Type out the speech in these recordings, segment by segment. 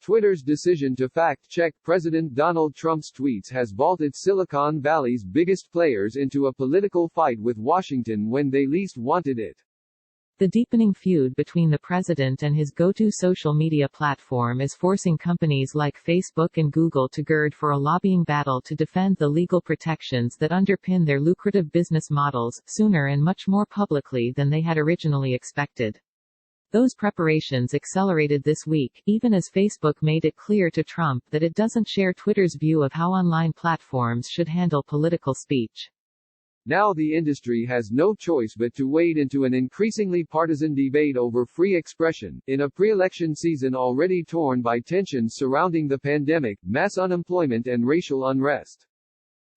Twitter's decision to fact-check President Donald Trump's tweets has vaulted Silicon Valley's biggest players into a political fight with Washington when they least wanted it. The deepening feud between the president and his go-to social media platform is forcing companies like Facebook and Google to gird for a lobbying battle to defend the legal protections that underpin their lucrative business models, sooner and much more publicly than they had originally expected. Those preparations accelerated this week, even as Facebook made it clear to Trump that it doesn't share Twitter's view of how online platforms should handle political speech. Now the industry has no choice but to wade into an increasingly partisan debate over free expression, in a pre-election season already torn by tensions surrounding the pandemic, mass unemployment and racial unrest.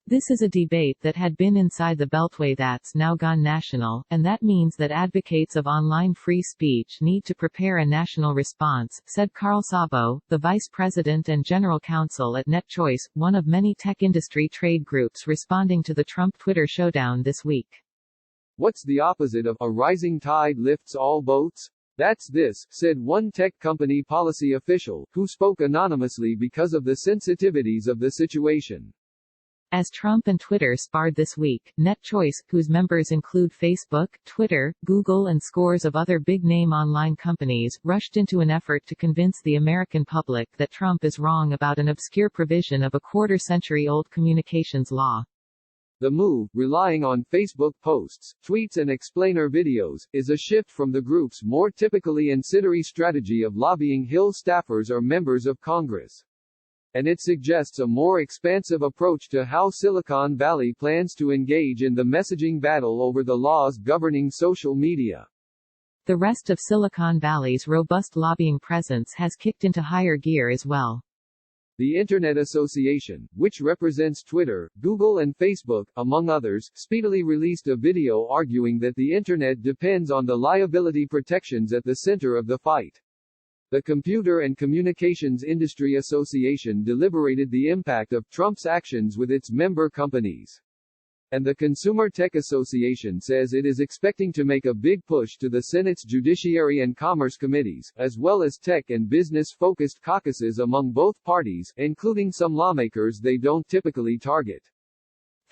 This is a debate that had been inside the Beltway that's now gone national, and that means that advocates of online free speech need to prepare a national response, said Carl Szabo, the vice president and general counsel at NetChoice, one of many tech industry trade groups responding to the Trump-Twitter showdown this week. What's the opposite of a rising tide lifts all boats? That's this, said one tech company policy official, who spoke anonymously because of the sensitivities of the situation. As Trump and Twitter sparred this week, NetChoice, whose members include Facebook, Twitter, Google and scores of other big-name online companies, rushed into an effort to convince the American public that Trump is wrong about an obscure provision of a quarter-century-old communications law. The move, relying on Facebook posts, tweets and explainer videos, is a shift from the group's more typically incendiary strategy of lobbying Hill staffers or members of Congress. And it suggests a more expansive approach to how Silicon Valley plans to engage in the messaging battle over the laws governing social media. The rest of Silicon Valley's robust lobbying presence has kicked into higher gear as well. The Internet Association, which represents Twitter, Google and Facebook, among others, speedily released a video arguing that the Internet depends on the liability protections at the center of the fight. The Computer and Communications Industry Association deliberated the impact of Trump's actions with its member companies. And the Consumer Tech Association says it is expecting to make a big push to the Senate's Judiciary and Commerce Committees, as well as tech and business-focused caucuses among both parties, including some lawmakers they don't typically target.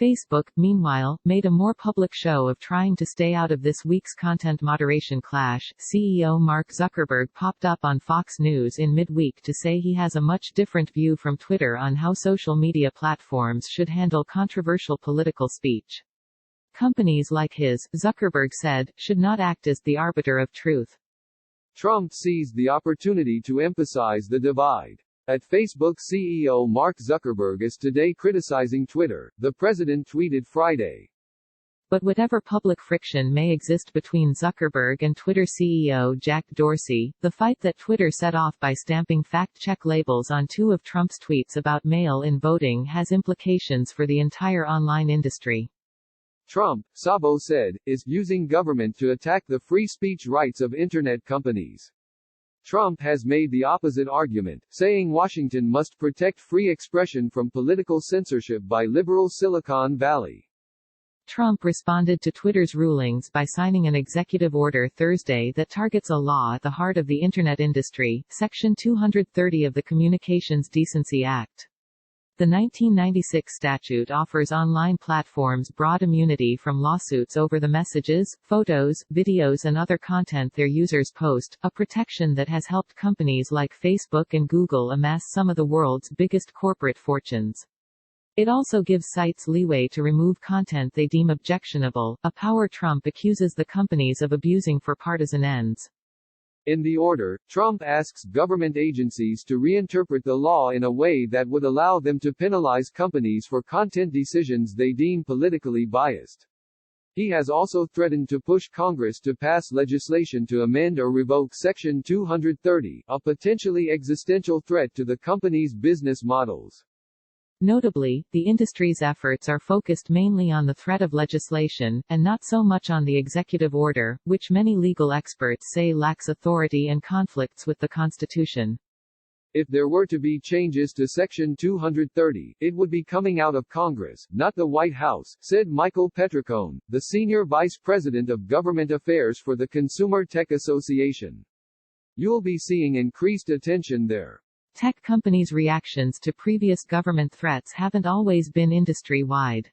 Facebook, meanwhile, made a more public show of trying to stay out of this week's content moderation clash. CEO Mark Zuckerberg popped up on Fox News in midweek to say he has a much different view from Twitter on how social media platforms should handle controversial political speech. Companies like his, Zuckerberg said, should not act as the arbiter of truth. Trump seized the opportunity to emphasize the divide. At Facebook, CEO Mark Zuckerberg is today criticizing Twitter, the president tweeted Friday. But whatever public friction may exist between Zuckerberg and Twitter CEO Jack Dorsey, the fight that Twitter set off by stamping fact-check labels on two of Trump's tweets about mail-in voting has implications for the entire online industry. Trump, Szabo said, is using government to attack the free speech rights of Internet companies. Trump has made the opposite argument, saying Washington must protect free expression from political censorship by liberal Silicon Valley. Trump responded to Twitter's rulings by signing an executive order Thursday that targets a law at the heart of the Internet industry, Section 230 of the Communications Decency Act. The 1996 statute offers online platforms broad immunity from lawsuits over the messages, photos, videos and other content their users post, a protection that has helped companies like Facebook and Google amass some of the world's biggest corporate fortunes. It also gives sites leeway to remove content they deem objectionable, a power Trump accuses the companies of abusing for partisan ends. In the order, Trump asks government agencies to reinterpret the law in a way that would allow them to penalize companies for content decisions they deem politically biased. He has also threatened to push Congress to pass legislation to amend or revoke Section 230, a potentially existential threat to the company's business models. Notably, the industry's efforts are focused mainly on the threat of legislation, and not so much on the executive order, which many legal experts say lacks authority and conflicts with the Constitution. If there were to be changes to Section 230, it would be coming out of Congress, not the White House, said Michael Petricone, the senior vice president of government affairs for the Consumer Tech Association. You'll be seeing increased attention there. Tech companies' reactions to previous government threats haven't always been industry-wide.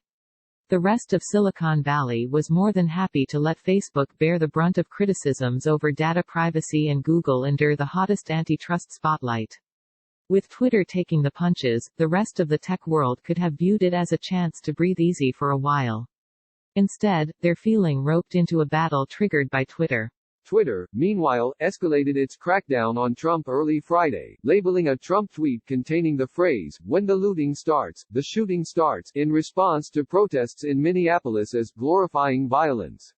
The rest of Silicon Valley was more than happy to let Facebook bear the brunt of criticisms over data privacy and Google endure the hottest antitrust spotlight. With Twitter taking the punches, the rest of the tech world could have viewed it as a chance to breathe easy for a while. Instead, they're feeling roped into a battle triggered by Twitter. Twitter, meanwhile, escalated its crackdown on Trump early Friday, labeling a Trump tweet containing the phrase, "When the looting starts, the shooting starts," in response to protests in Minneapolis as glorifying violence.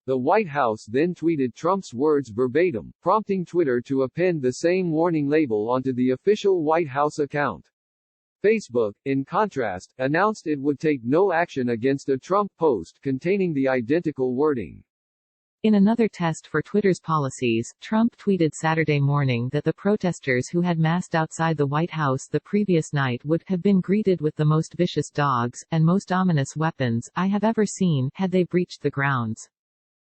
The White House then tweeted Trump's words verbatim, prompting Twitter to append the same warning label onto the official White House account. Facebook, in contrast, announced it would take no action against a Trump post containing the identical wording. In another test for Twitter's policies, Trump tweeted Saturday morning that the protesters who had massed outside the White House the previous night would have been greeted with the most vicious dogs, and most ominous weapons, I have ever seen, had they breached the grounds.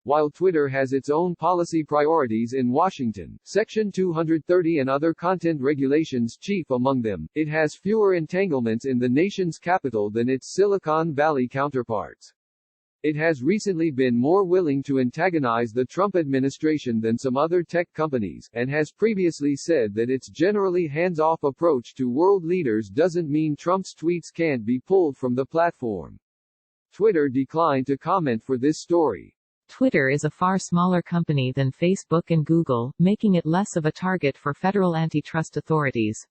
While Twitter has its own policy priorities in Washington, Section 230 and other content regulations chief among them, it has fewer entanglements in the nation's capital than its Silicon Valley counterparts. It has recently been more willing to antagonize the Trump administration than some other tech companies, and has previously said that its generally hands-off approach to world leaders doesn't mean Trump's tweets can't be pulled from the platform. Twitter declined to comment for this story. Twitter is a far smaller company than Facebook and Google, making it less of a target for federal antitrust authorities.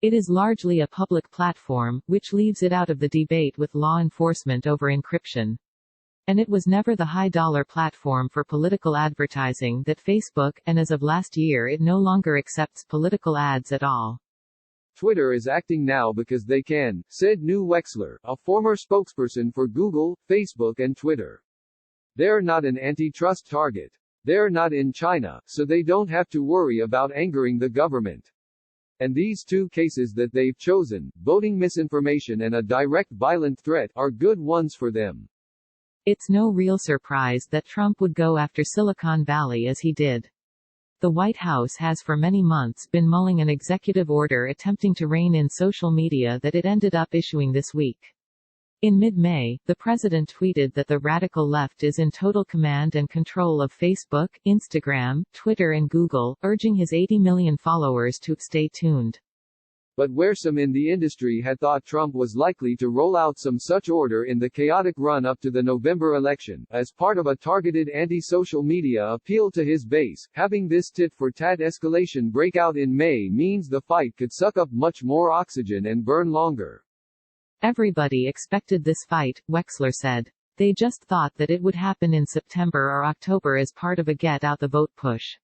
It is largely a public platform, which leaves it out of the debate with law enforcement over encryption. And it was never the high-dollar platform for political advertising that Facebook, and as of last year it no longer accepts political ads at all. Twitter is acting now because they can, said New Wexler, a former spokesperson for Google, Facebook and Twitter. They're not an antitrust target. They're not in China, so they don't have to worry about angering the government. And these two cases that they've chosen, voting misinformation and a direct violent threat, are good ones for them. It's no real surprise that Trump would go after Silicon Valley as he did. The White House has for many months been mulling an executive order attempting to rein in social media that it ended up issuing this week. In mid-May, the president tweeted that the radical left is in total command and control of Facebook, Instagram, Twitter and Google, urging his 80 million followers to stay tuned. But where some in the industry had thought Trump was likely to roll out some such order in the chaotic run-up to the November election, as part of a targeted anti-social media appeal to his base, having this tit-for-tat escalation break out in May means the fight could suck up much more oxygen and burn longer. Everybody expected this fight, Wexler said. They just thought that it would happen in September or October as part of a get-out-the-vote push.